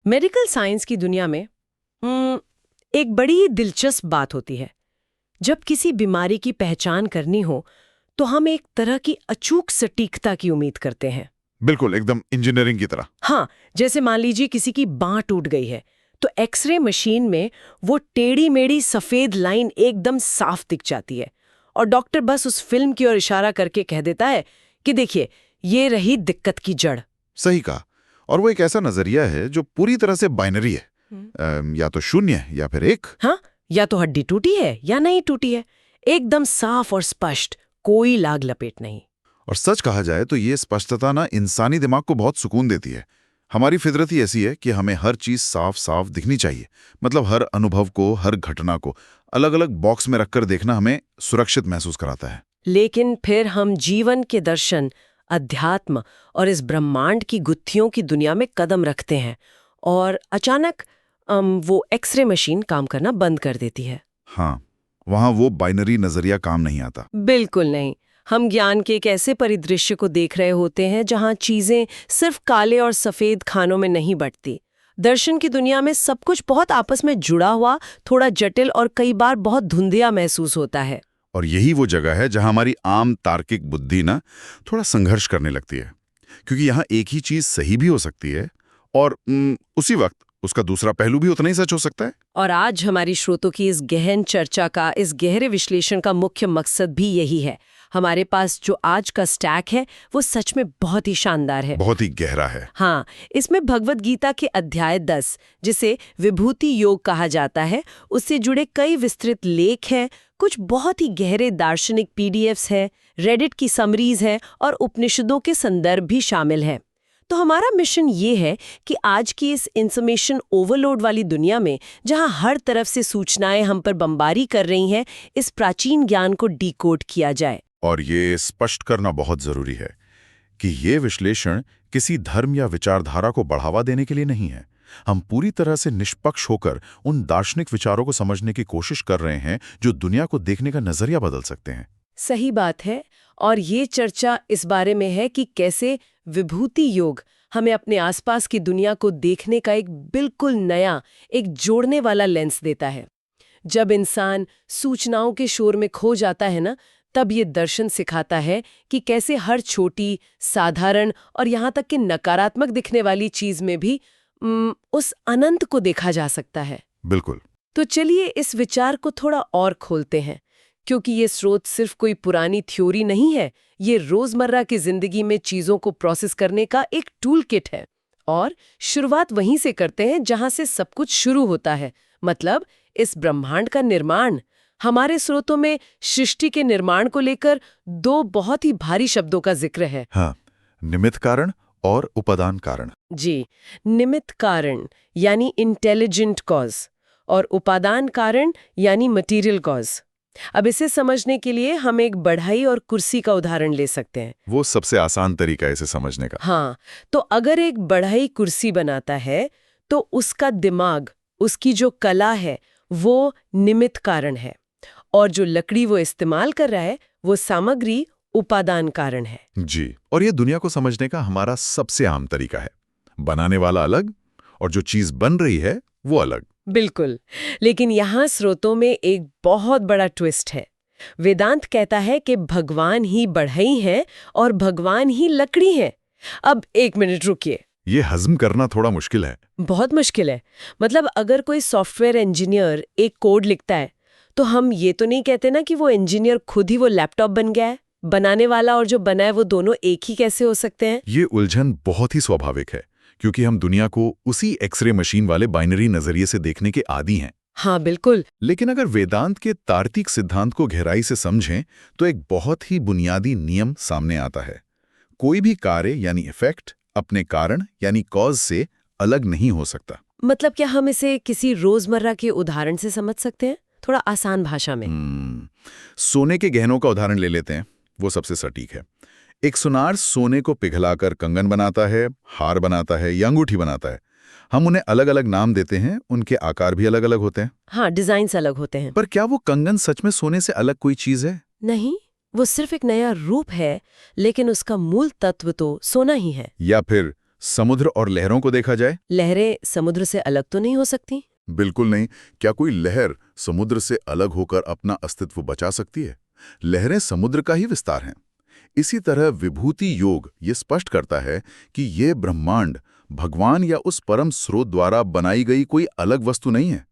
Medical science की दुनिया में एक बड़ी दिलचस्प बात होती है। जब किसी बीमारी की पहचान करनी हो तो हम एक तरह की अचूक सटीकता की उम्मीद करते हैं। बिल्कुल, एकदम इंजीनियरिंग की तरह। हाँ, जैसे मान लीजिए किसी की बांह टूट गई है तो एक्सरे मशीन में वो टेढ़ी मेढ़ी सफेद लाइन एकदम साफ दिख जाती है और डॉक्टर बस उस फिल्म की ओर इशारा करके कह देता है कि देखिए, ये रही दिक्कत की जड़। सही कहा। और वो एक ऐसा नजरिया है जो पूरी तरह से बाइनरी है। या तो शून्य या फिर एक। हाँ, या तो हड्डी टूटी है या नहीं टूटी है, एकदम साफ और स्पष्ट, कोई लाग लपेट नहीं। और सच कहा जाए तो ये स्पष्टता ना इंसानी दिमाग को बहुत सुकून देती है। हमारी फितरत ही ऐसी है कि हमें हर चीज साफ साफ दिखनी चाहिए। मतलब हर अनुभव को, हर घटना को अलग अलग बॉक्स में रखकर देखना हमें सुरक्षित महसूस कराता है। लेकिन फिर हम जीवन के दर्शन, अध्यात्म और इस ब्रह्मांड की गुत्थियों की दुनिया में कदम रखते हैं और अचानक वो एक्सरे मशीन काम करना बंद कर देती है। हाँ, वहां वो बाइनरी नजरिया काम नहीं आता। बिल्कुल नहीं। हम ज्ञान के एक ऐसे परिदृश्य को देख रहे होते हैं जहां चीजें सिर्फ काले और सफेद खानों में नहीं बंटती। दर्शन की दुनिया में सब कुछ बहुत आपस में जुड़ा हुआ, थोड़ा जटिल और कई बार बहुत धुंधिया महसूस होता है। और यही वो जगह है जहां हमारी आम तार्किक बुद्धि ना थोड़ा संघर्ष करने लगती है, क्योंकि यहाँ एक ही चीज सही भी हो सकती है और उसी वक्त उसका दूसरा पहलू भी उतना ही सच हो सकता है। और आज हमारी श्रोतों की इस गहन चर्चा का, इस गहरे विश्लेषण का मुख्य मकसद भी यही है। हमारे पास जो आज का स्टैक है वो सच में बहुत ही शानदार है, बहुत ही गहरा है। हाँ, इसमें भगवद गीता के अध्याय 10, जिसे विभूति योग कहा जाता है, उससे जुड़े कई विस्तृत लेख हैं, कुछ बहुत ही गहरे दार्शनिक पीडीएफ्स हैं, रेडिट की समरीज है और उपनिषदों के संदर्भ भी शामिल हैं। तो हमारा मिशन ये है कि आज की इस इंफॉर्मेशन ओवरलोड वाली दुनिया में, जहां हर तरफ से सूचनाएं हम पर बमबारी कर रही हैं, इस प्राचीन ज्ञान को डिकोड किया जाए। और ये स्पष्ट करना बहुत जरूरी है कि ये विश्लेषण किसी धर्म या विचारधारा को बढ़ावा देने के लिए नहीं है। हम पूरी तरह से निष्पक्ष होकर उन दार्शनिक विचारों को समझने की कोशिश कर रहे हैं जो दुनिया को देखने का नजरिया बदल सकते हैं। सही बात है। और ये चर्चा इस बारे में है कि कैसे विभूति योग हमें अपने आसपास की दुनिया को देखने का एक बिल्कुल नया, एक जोड़ने वाला लेंस देता है। जब इंसान सूचनाओं के शोर में खो जाता है ना, तब ये दर्शन सिखाता है कि कैसे हर छोटी, साधारण और यहाँ तक कि नकारात्मक दिखने वाली चीज में भी उस अनंत को देखा जा सकता है। बिल्कुल। तो चलिए इस विचार को थोड़ा और खोलते हैं, क्योंकि ये स्रोत सिर्फ कोई पुरानी थ्योरी नहीं है, ये रोजमर्रा की जिंदगी में चीजों को प्रोसेस करने का एक टूल किट है। और शुरुआत वहीं से करते हैं जहां से सब कुछ शुरू होता है, मतलब इस ब्रह्मांड का निर्माण। हमारे स्रोतों में सृष्टि के निर्माण को लेकर दो बहुत ही भारी शब्दों का जिक्र है। हाँ, निमित्त कारण और उपादान कारण। जी, निमित्त कारण यानी इंटेलिजेंट कॉज और उपादान कारण यानी मटेरियल कॉज। अब इसे समझने के लिए हम एक बढ़ई और कुर्सी का उदाहरण ले सकते हैं। वो सबसे आसान तरीका है इसे समझने का। हाँ, तो अगर एक बढ़ई कुर्सी बनाता है तो उसका दिमाग, उसकी जो कला है, वो निमित्त कारण है, और जो लकड़ी वो इस्तेमाल कर रहा है वो सामग्री उपादान कारण है। जी, और ये दुनिया को समझने का हमारा सबसे आम तरीका है। बनाने वाला अलग और जो चीज बन रही है वो अलग। बिल्कुल, लेकिन यहाँ स्रोतों में एक बहुत बड़ा ट्विस्ट है। वेदांत कहता है कि भगवान ही बढ़ई हैं और भगवान ही लकड़ी हैं। अब एक मिनट रुकिए, ये हजम करना थोड़ा मुश्किल है। बहुत मुश्किल है। मतलब अगर कोई सॉफ्टवेयर इंजीनियर एक कोड लिखता है तो हम ये तो नहीं कहते ना कि वो इंजीनियर खुद ही वो लैपटॉप बन गया है। बनाने वाला और जो बना है वो दोनों एक ही कैसे हो सकते हैं? ये उलझन बहुत ही स्वाभाविक है, क्योंकि हम दुनिया को उसी एक्सरे मशीन वाले बाइनरी नजरिए से देखने के आदी हैं। हाँ बिल्कुल। लेकिन अगर वेदांत के तार्किक सिद्धांत को गहराई से समझें तो एक बहुत ही बुनियादी नियम सामने आता है। कोई भी कार्य यानी इफेक्ट अपने कारण यानी कॉज से अलग नहीं हो सकता। मतलब क्या हम इसे किसी रोजमर्रा के उदाहरण से समझ सकते हैं, थोड़ा आसान भाषा में? सोने के गहनों का उदाहरण ले लेते हैं, वो सबसे सटीक है। एक सुनार सोने को पिघलाकर कंगन बनाता है, हार बनाता है या अंगूठी बनाता है। हम उन्हें अलग अलग नाम देते हैं, उनके आकार भी अलग अलग होते हैं। हाँ, डिजाइन्स अलग होते हैं। पर क्या वो कंगन सच में सोने से अलग कोई चीज है? नहीं, वो सिर्फ एक नया रूप है, लेकिन उसका मूल तत्व तो सोना ही है। या फिर समुद्र और लहरों को देखा जाए? लहरें समुद्र से अलग तो नहीं हो सकती? बिल्कुल नहीं। क्या कोई लहर समुद्र से अलग होकर अपना अस्तित्व बचा सकती है? लहरें समुद्र का ही विस्तार हैं। इसी तरह विभूति योग ये स्पष्ट करता है कि ये ब्रह्मांड भगवान या उस परम स्रोत द्वारा बनाई गई कोई अलग वस्तु नहीं है।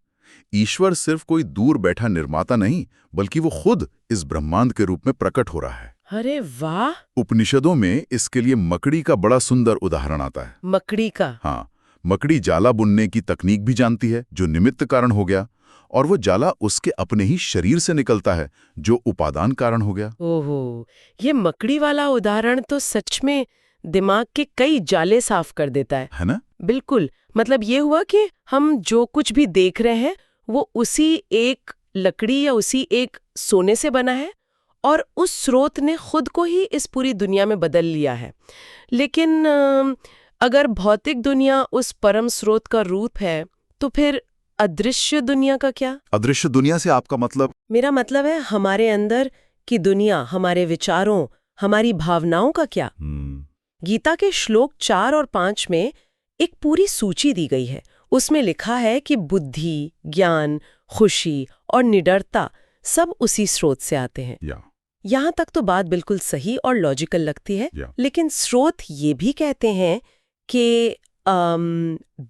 ईश्वर सिर्फ कोई दूर बैठा निर्माता नहीं, बल्कि वो खुद इस ब्रह्मांड के रूप में प्रकट हो रहा है। अरे वाह! उपनिषदों में इसके लिए मकड़ी का बड़ा सुंदर उदाहरण आता है। मकड़ी का? हाँ, मकड़ी जाला बुनने की तकनीक भी जानती है, जो निमित्त कारण हो गया, और वो जाला उसके अपने ही शरीर से निकलता है, जो उपादान कारण हो गया। ओहो, ये मकड़ी वाला उदाहरण तो सच में दिमाग के कई जाले साफ कर देता है ना? बिल्कुल। मतलब ये हुआ कि हम जो कुछ भी देख रहे हैं वो उसी एक लकड़ी या उसी एक सोने से बना है, और उस स्रोत ने खुद को ही इस पूरी दुनिया में बदल लिया है। लेकिन अगर भौतिक दुनिया उस परम स्रोत का रूप है, तो फिर अदृश्य दुनिया का क्या? अदृश्य दुनिया से आपका मतलब? मेरा मतलब है हमारे अंदर की दुनिया, हमारे विचारों, हमारी भावनाओं का क्या? गीता के श्लोक 4 और 5 में एक पूरी सूची दी गई है। उसमें लिखा है कि बुद्धि, ज्ञान, खुशी और निडरता सब उसी स्रोत से आते हैं। यहाँ तक तो बात बिल्कुल सही और लॉजिकल लगती है। लेकिन स्रोत ये भी कहते हैं कि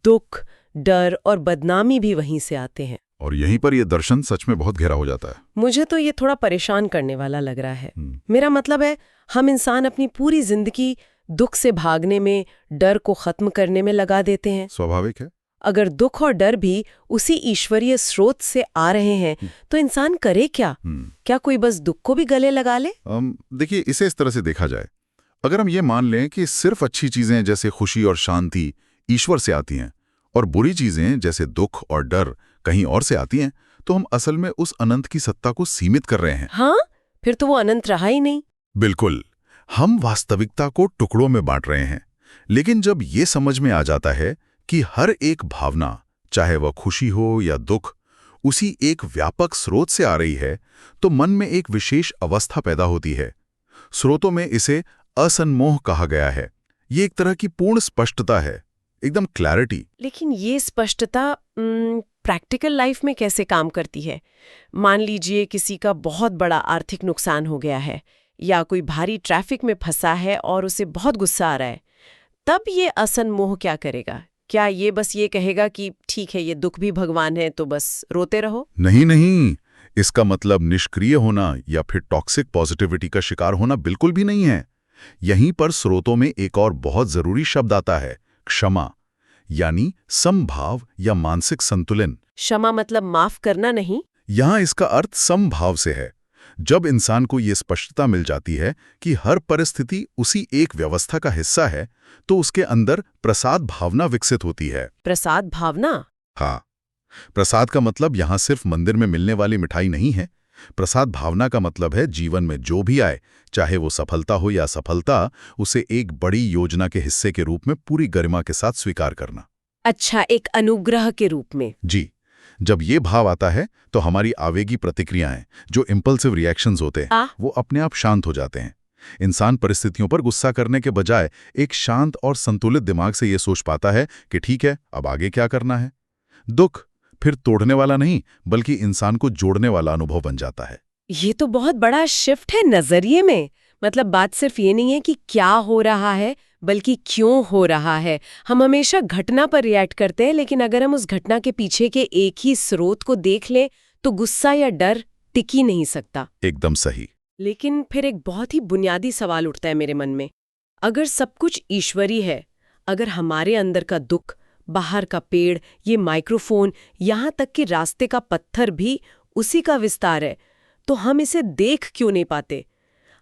दुख, डर और बदनामी भी वहीं से आते हैं। और यहीं पर यह दर्शन सच में बहुत गहरा हो जाता है। मुझे तो ये थोड़ा परेशान करने वाला लग रहा है। मेरा मतलब है, हम इंसान अपनी पूरी जिंदगी दुख से भागने में, डर को खत्म करने में लगा देते हैं। स्वाभाविक है। अगर दुख और डर भी उसी ईश्वरीय स्रोत से आ रहे हैं, तो इंसान करे क्या? क्या कोई बस दुख को भी गले लगा ले? देखिए, इसे इस तरह से देखा जाए। अगर हम ये मान लें कि सिर्फ अच्छी चीजें जैसे खुशी और शांति ईश्वर से आती हैं, और बुरी चीजें जैसे दुख और डर कहीं और से आती हैं, तो हम असल में उस अनंत की सत्ता को सीमित कर रहे हैं। हाँ, फिर तो वो अनंत रहा ही नहीं। बिल्कुल, हम वास्तविकता को टुकड़ों में बांट रहे हैं। लेकिन जब ये समझ में आ जाता है कि हर एक भावना, चाहे वह खुशी हो या दुख, उसी एक व्यापक स्रोत से आ रही है, तो मन में एक विशेष अवस्था पैदा होती है। स्रोतों में इसे असन्मोह कहा गया है। ये एक तरह की पूर्ण स्पष्टता है, एकदम क्लैरिटी। लेकिन ये स्पष्टता प्रैक्टिकल लाइफ में कैसे काम करती है? मान लीजिए किसी का बहुत बड़ा आर्थिक नुकसान हो गया है, या कोई भारी ट्रैफिक में फंसा है और उसे बहुत गुस्सा आ रहा है, तब ये असन्मोह क्या करेगा? क्या ये बस ये कहेगा कि ठीक है, ये दुख भी भगवान है, तो बस रोते रहो? नहीं नहीं, इसका मतलब निष्क्रिय होना या फिर टॉक्सिक पॉजिटिविटी का शिकार होना बिल्कुल भी नहीं है। यहीं पर स्रोतों में एक और बहुत जरूरी शब्द आता है, क्षमा, यानी समभाव या मानसिक संतुलन। क्षमा मतलब माफ करना नहीं? यहां इसका अर्थ समभाव से है। जब इंसान को यह स्पष्टता मिल जाती है कि हर परिस्थिति उसी एक व्यवस्था का हिस्सा है, तो उसके अंदर प्रसाद भावना विकसित होती है। प्रसाद भावना? हाँ, प्रसाद का मतलब यहां सिर्फ मंदिर में मिलने वाली मिठाई नहीं है। प्रसाद भावना का मतलब है जीवन में जो भी आए, चाहे वो सफलता हो या असफलता, उसे एक बड़ी योजना के हिस्से के रूप में पूरी गरिमा के साथ स्वीकार करना। अच्छा, एक अनुग्रह के रूप में? जी। जब ये भाव आता है तो हमारी आवेगी प्रतिक्रियाएं, जो इम्पल्सिव रिएक्शंस होते हैं, वो अपने आप शांत हो जाते हैं। इंसान परिस्थितियों पर गुस्सा करने के बजाय एक शांत और संतुलित दिमाग से ये सोच पाता है कि ठीक है, अब आगे क्या करना है। दुख फिर तोड़ने वाला नहीं, बल्कि इंसान को जोड़ने वाला अनुभव बन जाता है। ये तो बहुत बड़ा शिफ्ट है नजरिए में। मतलब बात सिर्फ ये नहीं है कि क्या हो रहा है, बल्कि क्यों हो रहा है। हम हमेशा घटना पर रिएक्ट करते हैं, लेकिन अगर हम उस घटना के पीछे के एक ही स्रोत को देख लें, तो गुस्सा या डर टिक ही नहीं सकता। एकदम सही। लेकिन फिर एक बहुत ही बुनियादी सवाल उठता है मेरे मन में। अगर सब कुछ ईश्वरी है, अगर हमारे अंदर का दुख, बाहर का पेड़, ये माइक्रोफोन, यहाँ तक कि रास्ते का पत्थर भी उसी का विस्तार है, तो हम इसे देख क्यों नहीं पाते?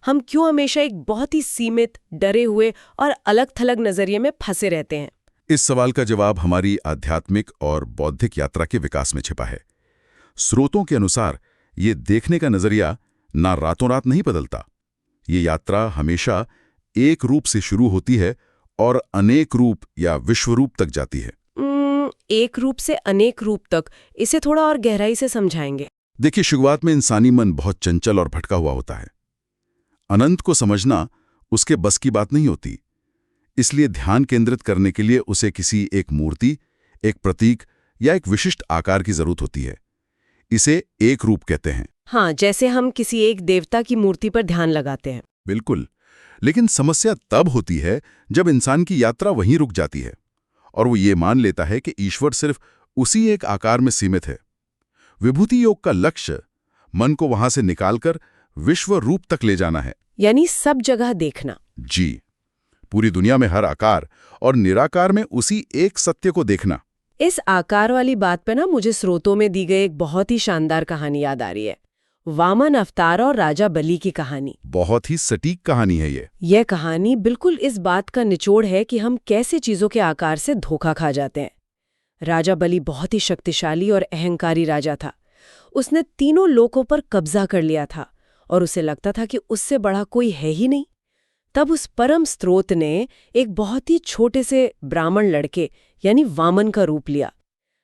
हम क्यों हमेशा एक बहुत ही सीमित, डरे हुए और अलग-थलग नजरिए में फंसे रहते हैं? इस सवाल का जवाब हमारी आध्यात्मिक और बौद्धिक यात्रा के विकास में छिपा है। स्रोतों के अनुसार ये देखने का नजरिया ना रातों रात नहीं बदलता। ये यात्रा हमेशा एक रूप से शुरू होती है और अनेक रूप या विश्वरूप तक जाती है। एक रूप से अनेक रूप तक, इसे थोड़ा और गहराई से समझाएंगे। देखिए, शुरुआत में इंसानी मन बहुत चंचल और भटका हुआ होता है। अनंत को समझना उसके बस की बात नहीं होती। इसलिए ध्यान केंद्रित करने के लिए उसे किसी एक मूर्ति, एक प्रतीक या एक विशिष्ट आकार की जरूरत होती है। इसे एक रूप कहते हैं। हाँ, जैसे हम किसी एक देवता की मूर्ति पर ध्यान लगाते हैं। बिल्कुल। लेकिन समस्या तब होती है जब इंसान की यात्रा वहीं रुक जाती है और वो ये मान लेता है कि ईश्वर सिर्फ उसी एक आकार में सीमित है। विभूति योग का लक्ष्य मन को वहां से निकालकर विश्व रूप तक ले जाना है। यानी सब जगह देखना। जी, पूरी दुनिया में हर आकार और निराकार में उसी एक सत्य को देखना। इस आकार वाली बात पे ना मुझे स्रोतों में दी गई एक बहुत ही शानदार कहानी याद आ रही है। वामन अवतार और राजा बलि की कहानी। बहुत ही सटीक कहानी है ये। यह कहानी बिल्कुल इस बात का निचोड़ है कि हम कैसे चीजों के आकार से धोखा खा जाते हैं। राजा बलि बहुत ही शक्तिशाली और अहंकारी राजा था। उसने तीनों लोकों पर कब्जा कर लिया था और उसे लगता था कि उससे बड़ा कोई है ही नहीं। तब उस परम स्रोत ने एक बहुत ही छोटे से ब्राह्मण लड़के यानी वामन का रूप लिया।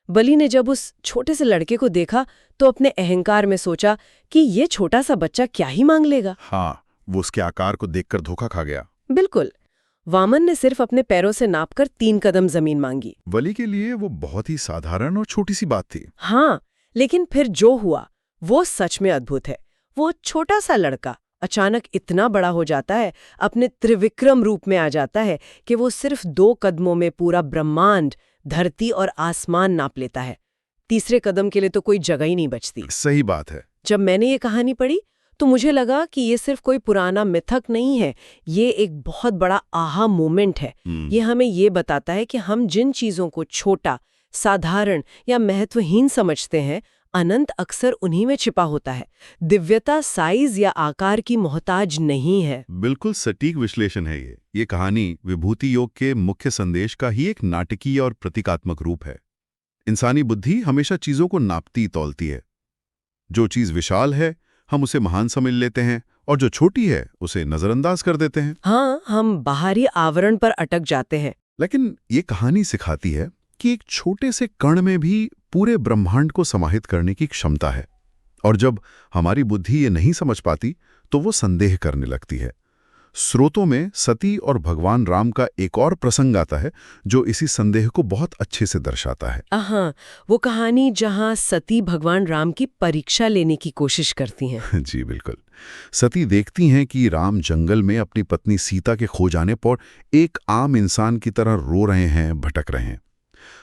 बलि ने जब उस छोटे से लड़के को देखा तो अपने अहंकार में सोचा कि ये छोटा सा बच्चा क्या ही मांग लेगा। हाँ, वो उसके आकार को देखकर धोखा खा गया। बिल्कुल। वामन ने सिर्फ अपने पैरों से नापकर 3 कदम जमीन मांगी। बलि के लिए वो बहुत ही साधारण और छोटी सी बात थी। हाँ, लेकिन फिर जो हुआ वो सच में अद्भुत है। वो छोटा सा लड़का अचानक इतना बड़ा हो जाता है, अपने त्रिविक्रम रूप में आ जाता है कि वो सिर्फ 2 कदमों में पूरा ब्रह्मांड, धरती और आसमान नाप लेता है। तीसरे कदम के लिए तो कोई जगह ही नहीं बचती। सही बात है। जब मैंने ये कहानी पढ़ी तो मुझे लगा कि ये सिर्फ कोई पुराना मिथक नहीं है, ये एक बहुत बड़ा आहा मोमेंट है। ये हमें ये बताता है कि हम जिन चीजों को छोटा, साधारण या महत्वहीन समझते हैं, अनंत अक्सर उन्हीं में छिपा होता है। दिव्यता साइज या आकार की मोहताज नहीं है। बिल्कुल सटीक विश्लेषण है ये। ये कहानी विभूति योग के मुख्य संदेश का ही एक नाटकीय और प्रतीकात्मक रूप है। इंसानी बुद्धि हमेशा चीजों को नापती तौलती है। जो चीज विशाल है हम उसे महान समझ लेते हैं और जो छोटी है उसे नजरअंदाज कर देते हैं। हाँ, हम बाहरी आवरण पर अटक जाते हैं। लेकिन ये कहानी सिखाती है कि एक छोटे से कण में भी पूरे ब्रह्मांड को समाहित करने की क्षमता है। और जब हमारी बुद्धि ये नहीं समझ पाती तो वो संदेह करने लगती है। स्रोतों में सती और भगवान राम का एक और प्रसंग आता है जो इसी संदेह को बहुत अच्छे से दर्शाता है। हाँ, वो कहानी जहाँ सती भगवान राम की परीक्षा लेने की कोशिश करती हैं। जी बिल्कुल। सती देखती हैं कि राम जंगल में अपनी पत्नी सीता के खो जाने पर एक आम इंसान की तरह रो रहे हैं, भटक रहे हैं।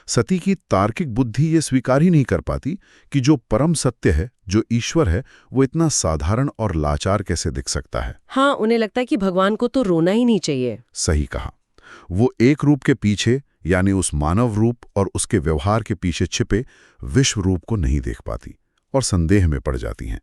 सती की तार्किक बुद्धि ये स्वीकार ही नहीं कर पाती कि जो परम सत्य है, जो ईश्वर है, वो इतना साधारण और लाचार कैसे दिख सकता है। हाँ, उन्हें लगता है कि भगवान को तो रोना ही नहीं चाहिए। सही कहा। वो एक रूप के पीछे यानी उस मानव रूप और उसके व्यवहार के पीछे छिपे विश्व रूप को नहीं देख पाती और संदेह में पड़ जाती हैं।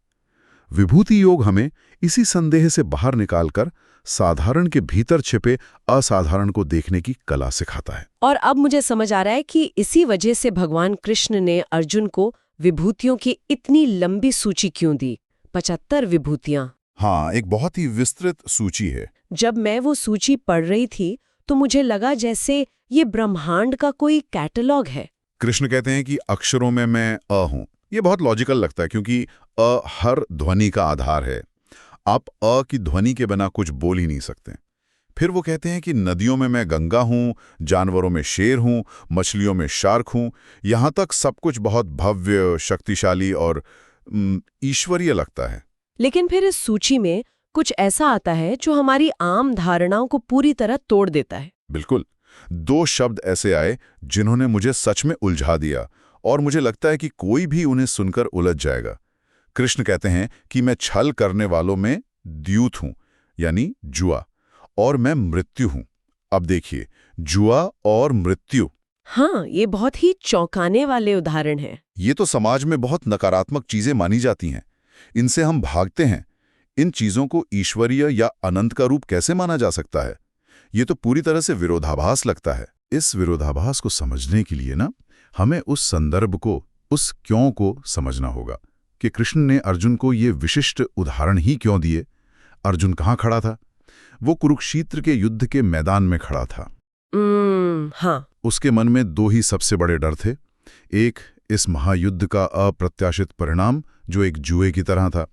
विभूति योग हमें इसी संदेह से बाहर निकालकर साधारण के भीतर छिपे असाधारण को देखने की कला सिखाता है। और अब मुझे समझ आ रहा है कि इसी वजह से भगवान कृष्ण ने अर्जुन को विभूतियों की इतनी लंबी सूची क्यों दी। 75 विभूतियां। हाँ, एक बहुत ही विस्तृत सूची है। जब मैं वो सूची पढ़ रही थी तो मुझे लगा जैसे ये ब्रह्मांड का कोई कैटलॉग है। कृष्ण कहते हैं कि अक्षरों में मैं अ हूं। ये बहुत लॉजिकल लगता है क्योंकि अ हर ध्वनि का आधार है। आप अ की ध्वनि के बिना कुछ बोल ही नहीं सकते। फिर वो कहते हैं कि नदियों में मैं गंगा हूं, जानवरों में शेर हूं, मछलियों में शार्क हूं। यहां तक सब कुछ बहुत भव्य, शक्तिशाली और ईश्वरीय लगता है। लेकिन फिर इस सूची में कुछ ऐसा आता है जो हमारी आम धारणाओं को पूरी तरह तोड़ देता है। बिल्कुल। 2 शब्द ऐसे आए जिन्होंने मुझे सच में उलझा दिया और मुझे लगता है कि कोई भी उन्हें सुनकर उलझ जाएगा। कृष्ण कहते हैं कि मैं छल करने वालों में द्यूत हूं, यानी जुआ, और मैं मृत्यु हूं। अब देखिए, जुआ और मृत्यु। हाँ, ये बहुत ही चौंकाने वाले उदाहरण हैं। ये तो समाज में बहुत नकारात्मक चीजें मानी जाती हैं। इनसे हम भागते हैं। इन चीजों को ईश्वरीय या अनंत का रूप कैसे माना जा सकता है? ये तो पूरी तरह से विरोधाभास लगता है। इस विरोधाभास को समझने के लिए हमें उस संदर्भ को, उस क्यों को समझना होगा कि कृष्ण ने अर्जुन को ये विशिष्ट उदाहरण ही क्यों दिए। अर्जुन कहाँ खड़ा था? वो कुरुक्षेत्र के युद्ध के मैदान में खड़ा था। हाँ। उसके मन में 2 ही सबसे बड़े डर थे। एक, इस महायुद्ध का अप्रत्याशित परिणाम जो एक जुए की तरह था,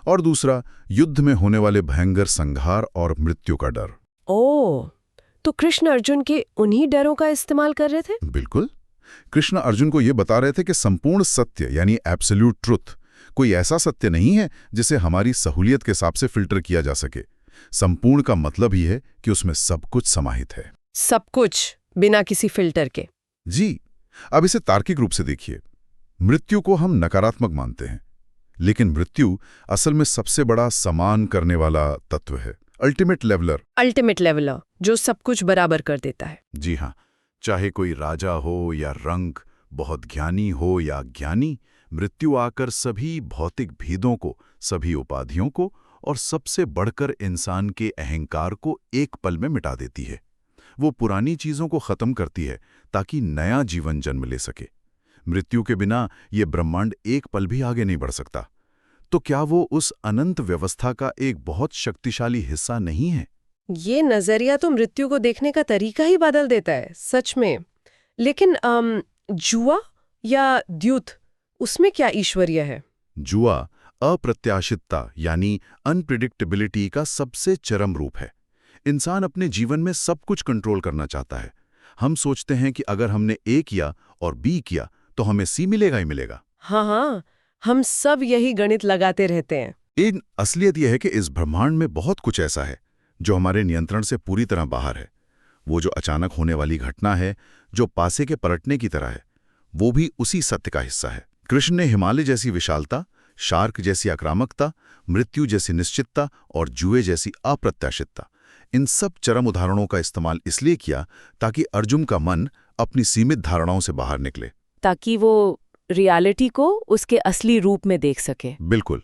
और दूसरा, युद्ध में होने वाले भयंकर संहार और मृत्यु का डर। ओह, तो कृष्ण अर्जुन के उन्हीं डरों का इस्तेमाल कर रहे थे? बिल्कुल। कृष्ण अर्जुन को ये बता रहे थे कि संपूर्ण सत्य यानी एब्सोल्यूट ट्रुथ कोई ऐसा सत्य नहीं है जिसे हमारी सहूलियत के हिसाब से फिल्टर किया जा सके। संपूर्ण का मतलब ही है कि उसमें सब कुछ समाहित है। सब कुछ, बिना किसी फिल्टर के। जी। अब इसे तार्किक रूप से देखिए। मृत्यु को हम नकारात्मक मानते हैं, लेकिन मृत्यु असल में सबसे बड़ा समान करने वाला तत्व है, अल्टीमेट लेवलर, जो सब कुछ बराबर कर देता है। जी हाँ। चाहे कोई राजा हो या रंग, बहुत ज्ञानी हो या अज्ञानी, मृत्यु आकर सभी भौतिक भेदों को, सभी उपाधियों को और सबसे बढ़कर इंसान के अहंकार को एक पल में मिटा देती है। वो पुरानी चीजों को खत्म करती है ताकि नया जीवन जन्म ले सके। मृत्यु के बिना ये ब्रह्मांड एक पल भी आगे नहीं बढ़ सकता। तो क्या वो उस अनंत व्यवस्था का एक बहुत शक्तिशाली हिस्सा नहीं है? ये नजरिया तो मृत्यु को देखने का तरीका ही बदल देता है, सच में। लेकिन जुआ या द्यूत, उसमें क्या ईश्वरीय है? जुआ अप्रत्याशितता यानी अनप्रिडिक्टेबिलिटी का सबसे चरम रूप है। इंसान अपने जीवन में सब कुछ कंट्रोल करना चाहता है। हम सोचते हैं कि अगर हमने ए किया और बी किया तो हमें सी मिलेगा ही मिलेगा। हाँ, हम सब यही गणित लगाते रहते हैं। इन असलियत यह है कि इस ब्रह्मांड में बहुत कुछ ऐसा है जो हमारे नियंत्रण से पूरी तरह बाहर है। वो जो अचानक होने वाली घटना है, जो पासे के पलटने की तरह है, वो भी उसी सत्य का हिस्सा है। कृष्ण ने हिमालय जैसी विशालता, शार्क जैसी आक्रामकता, मृत्यु जैसी निश्चितता और जुए जैसी अप्रत्याशितता, इन सब चरम उदाहरणों का इस्तेमाल इसलिए किया ताकि अर्जुन का मन अपनी सीमित धारणाओं से बाहर निकले, ताकि वो रियलिटी को उसके असली रूप में देख सके। बिल्कुल।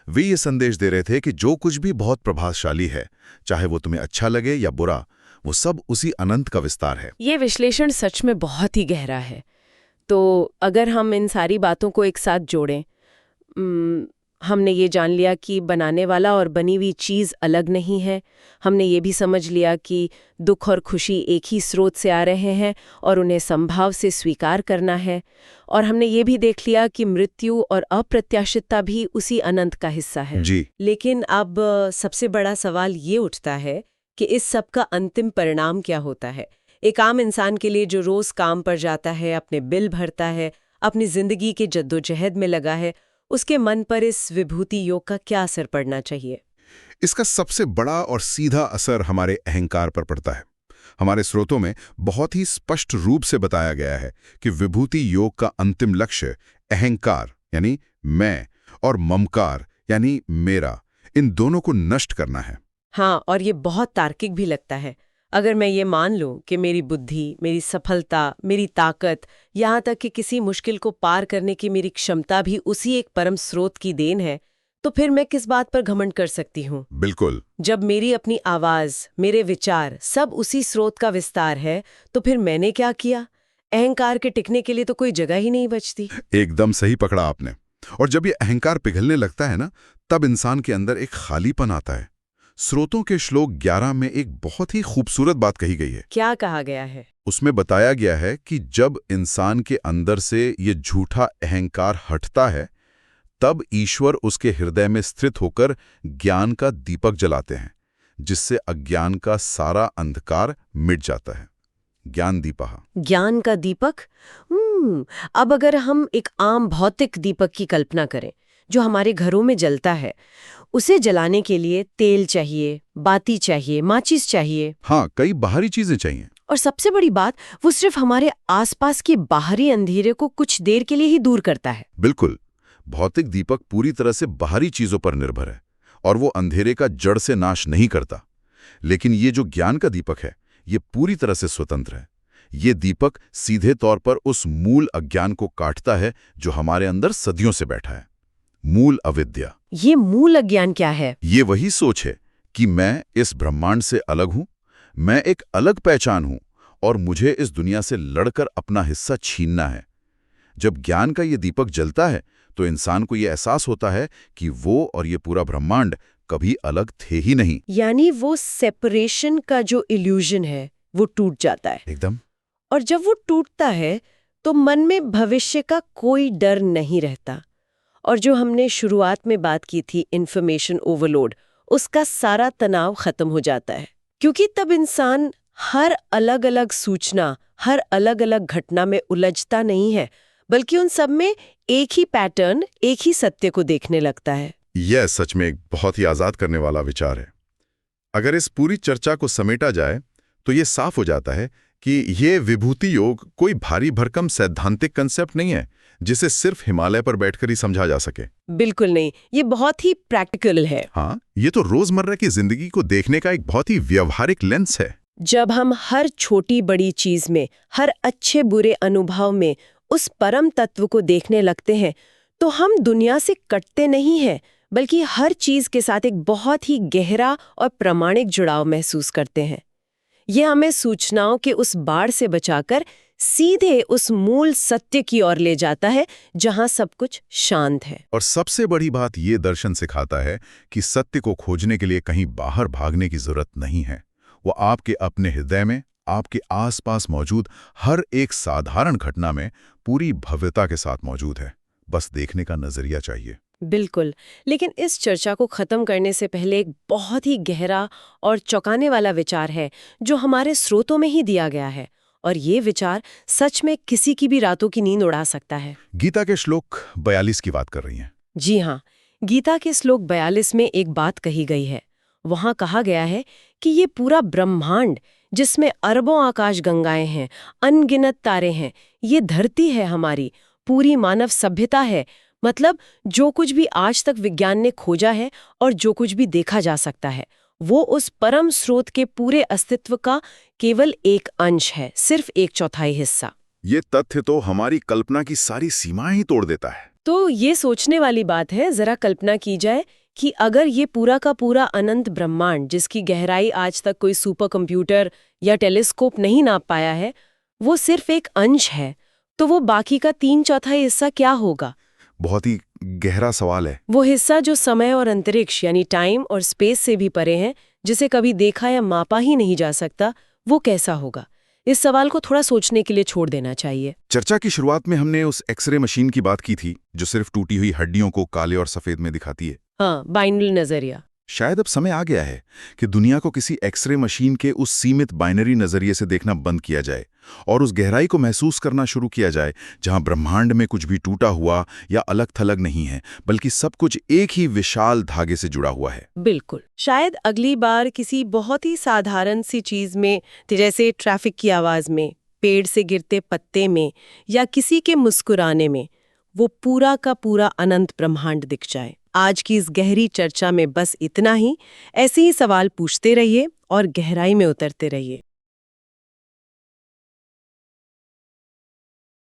वे ये संदेश दे रहे थे कि जो कुछ भी बहुत प्रभावशाली है, चाहे वो तुम्हें अच्छा लगे या बुरा, वो सब उसी अनंत का विस्तार है। ये विश्लेषण सच में बहुत ही गहरा है। तो अगर हम इन सारी बातों को एक साथ जोड़ें, हमने ये जान लिया कि बनाने वाला और बनी हुई चीज़ अलग नहीं है। हमने ये भी समझ लिया कि दुख और खुशी एक ही स्रोत से आ रहे हैं और उन्हें संभाव से स्वीकार करना है। और हमने ये भी देख लिया कि मृत्यु और अप्रत्याशितता भी उसी अनंत का हिस्सा है। जी। लेकिन अब सबसे बड़ा सवाल ये उठता है कि इस सब का अंतिम परिणाम क्या होता है। एक आम इंसान के लिए जो रोज काम पर जाता है, अपने बिल भरता है, अपनी जिंदगी के जद्दोजहद में लगा है, उसके मन पर इस विभूति योग का क्या असर पड़ना चाहिए? इसका सबसे बड़ा और सीधा असर हमारे अहंकार पर पड़ता है। हमारे स्रोतों में बहुत ही स्पष्ट रूप से बताया गया है कि विभूति योग का अंतिम लक्ष्य अहंकार यानी मैं और ममकार यानी मेरा, इन दोनों को नष्ट करना है। हाँ, और ये बहुत तार्किक भी लगता है। अगर मैं ये मान लूं कि मेरी बुद्धि, मेरी सफलता, मेरी ताकत, यहाँ तक कि किसी मुश्किल को पार करने की मेरी क्षमता भी उसी एक परम स्रोत की देन है, तो फिर मैं किस बात पर घमंड कर सकती हूँ? बिल्कुल। जब मेरी अपनी आवाज, मेरे विचार सब उसी स्रोत का विस्तार है, तो फिर मैंने क्या किया? अहंकार के टिकने के लिए तो कोई जगह ही नहीं बचती। एकदम सही पकड़ा आपने। और जब ये अहंकार पिघलने लगता है ना, तब इंसान के अंदर एक खालीपन आता है। स्रोतों के श्लोक 11 में एक बहुत ही खूबसूरत बात कही गई है। क्या कहा गया है? उसमें बताया गया है कि जब इंसान के अंदर से ये झूठा अहंकार हटता है, तब ईश्वर उसके हृदय में स्थित होकर ज्ञान का दीपक जलाते हैं, जिससे अज्ञान का सारा अंधकार मिट जाता है। ज्ञान दीपः। ज्ञान का दीपक। अब अगर हम एक आम भौतिक दीपक की कल्पना करें जो हमारे घरों में जलता है, उसे जलाने के लिए तेल चाहिए, बाती चाहिए, माचिस चाहिए। हाँ, कई बाहरी चीजें चाहिए। और सबसे बड़ी बात, वो सिर्फ हमारे आसपास के बाहरी अंधेरे को कुछ देर के लिए ही दूर करता है। बिल्कुल। भौतिक दीपक पूरी तरह से बाहरी चीजों पर निर्भर है और वो अंधेरे का जड़ से नाश नहीं करता। लेकिन ये जो ज्ञान का दीपक है, ये पूरी तरह से स्वतंत्र है। ये दीपक सीधे तौर पर उस मूल अज्ञान को काटता है जो हमारे अंदर सदियों से बैठा है, मूल अविद्या। ये मूल अज्ञान क्या है? ये वही सोच है कि मैं इस ब्रह्मांड से अलग हूं, मैं एक अलग पहचान हूं और मुझे इस दुनिया से लड़कर अपना हिस्सा छीनना है। जब ज्ञान का ये दीपक जलता है तो इंसान को ये एहसास होता है कि वो और ये पूरा ब्रह्मांड कभी अलग थे ही नहीं। यानी वो सेपरेशन का जो इल्यूजन है वो टूट जाता है। एकदम। और जब वो टूटता है तो मन में भविष्य का कोई डर नहीं रहता। और जो हमने शुरुआत में बात की थी, इंफॉर्मेशन ओवरलोड, उसका सारा तनाव खत्म हो जाता है। क्योंकि तब इंसान हर अलग अलग सूचना, हर अलग अलग घटना में उलझता नहीं है, बल्कि उन सब में एक ही पैटर्न, एक ही सत्य को देखने लगता है। यह सच में एक बहुत ही आजाद करने वाला विचार है। अगर इस पूरी चर्चा को समेटा जाए तो ये साफ हो जाता है कि ये विभूति योग कोई भारी भरकम सैद्धांतिक कंसेप्ट नहीं है जिसे सिर्फ हिमालय पर बैठकर ही समझा जा सके। बिल्कुल नहीं, ये बहुत ही प्रैक्टिकल है। हाँ, ये तो रोजमर्रा की जिंदगी को देखने का एक बहुत ही व्यवहारिक लेंस है। जब हम हर छोटी बड़ी चीज में, हर अच्छे बुरे अनुभव में उस परम तत्व को देखने लगते हैं, तो हम दुनिया से कटते नहीं हैं, बल्कि हर चीज के साथ एक बहुत ही गहरा और प्रामाणिक जुड़ाव महसूस करते हैं। यह हमें सूचनाओं के उस बाढ़ से बचाकर सीधे उस मूल सत्य की ओर ले जाता है, जहां सब कुछ शांत है। और सबसे बड़ी बात ये दर्शन सिखाता है कि सत्य को खोजने के लिए कहीं बाहर भागने की जरूरत नहीं है। वो आपके अपने हृदय में, आपके आसपास मौजूद हर एक साधारण घटना में पूरी भव्यता के साथ मौजूद है। बस देखने का नजरिया चाहिए। बिल्कुल, लेकिन इस चर्चा को खत्म करने से पहले एक बहुत ही गहरा और चौंकाने वाला विचार है जो हमारे स्रोतों में ही दिया गया है, और ये विचार सच में किसी की भी रातों की नींद उड़ा सकता है। गीता के श्लोक 42 की बात कर रही हैं। जी हाँ, गीता के श्लोक 42 में एक बात कही गई है। वहां कहा गया है कि ये पूरा ब्रह्मांड, जिसमें अरबों आकाश गंगाएं हैं, अनगिनत तारे हैं, ये धरती है हमारी, पूरी मानव सभ्यता है, मतलब जो कुछ भी आज तक विज्ञान ने खोजा है और जो कुछ भी देखा जा सकता है, वो उस परम स्रोत के पूरे अस्तित्व का केवल एक अंश है, सिर्फ 1/4 हिस्सा। ये तथ्य तो हमारी कल्पना की सारी सीमाएं ही तोड़ देता है। तो ये सोचने वाली बात है, जरा कल्पना की जाए कि अगर ये पूरा का पूरा अनंत ब्रह्मांड, जिसकी गहराई आज तक कोई सुपर कंप्यूटर या टेलीस्कोप नहीं नाप पाया है, वो सिर्फ एक अंश है, तो वो बाकी का 3/4 हिस्सा क्या होगा? बहुत ही गहरा सवाल है। वो हिस्सा जो समय और अंतरिक्ष यानी टाइम और स्पेस से भी परे है, जिसे कभी देखा या मापा ही नहीं जा सकता, वो कैसा होगा? इस सवाल को थोड़ा सोचने के लिए छोड़ देना चाहिए। चर्चा की शुरुआत में हमने उस एक्सरे मशीन की बात की थी जो सिर्फ टूटी हुई हड्डियों को काले और सफेद में दिखाती है। हाँ, बाइनरी नजरिया। शायद अब समय आ गया है कि दुनिया को किसी एक्सरे मशीन के उस सीमित बाइनरी नजरिए से देखना बंद किया जाए और उस गहराई को महसूस करना शुरू किया जाए जहां ब्रह्मांड में कुछ भी टूटा हुआ या अलग थलग नहीं है, बल्कि सब कुछ एक ही विशाल धागे से जुड़ा हुआ है। बिल्कुल। शायद अगली बार किसी बहुत ही साधारण सी चीज में, जैसे ट्रैफिक की आवाज में, पेड़ से गिरते पत्ते में, या किसी के मुस्कुराने में, वो पूरा का पूरा अनंत ब्रह्मांड दिख जाए। आज की इस गहरी चर्चा में बस इतना ही। ऐसे ही सवाल पूछते रहिए और गहराई में उतरते रहिए।